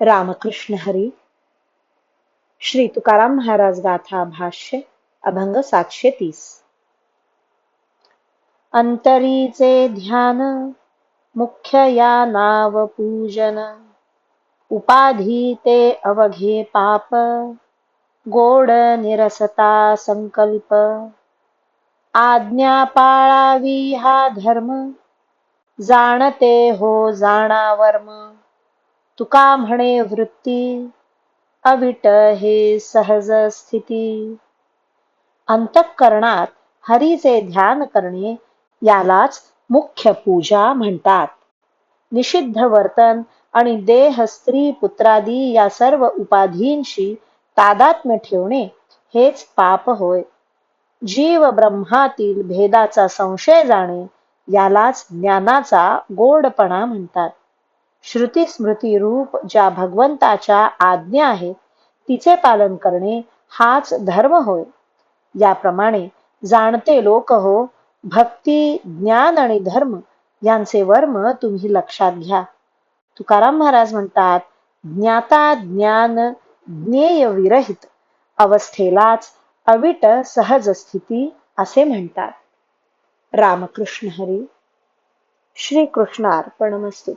रामकृष्ण हरी. श्री तुकाराम महाराज गाथा भाष्य अभंग 730. अंतरीचे ध्यान मुख्य या नाव पूजन, उपाधी ते अवघे पाप, गोड निरसता संकल्प. आज्ञा पाळावी हा धर्म, जाणते हो जाणा वर्म. तुका म्हणे वृत्ती, अविट हे सहज स्थिती. अंतःकरणात हरीचे ध्यान करणे यालाच मुख्य पूजा म्हणतात. निषिद्ध वर्तन आणि देह स्त्री पुत्रादी या सर्व उपाधींशी तादात्म्य ठेवणे हेच पाप होय. जीव ब्रह्मातील भेदाचा संशय जाणे यालाच ज्ञानाचा गोडपणा म्हणतात. श्रुती स्मृती रूप ज्या भगवंताच्या आज्ञा आहेत तिचे पालन करणे हाच धर्म होय. याप्रमाणे जाणते लोक हो, भक्ती ज्ञान आणि धर्म यांचे वर्म तुम्ही लक्षात घ्या. तुकाराम महाराज म्हणतात, ज्ञाता ज्ञान ज्ञेय विरहित अवस्थेलाच अविट सहज स्थिती असे म्हणतात. रामकृष्ण हरी. श्री कृष्णार्पणमस्तु.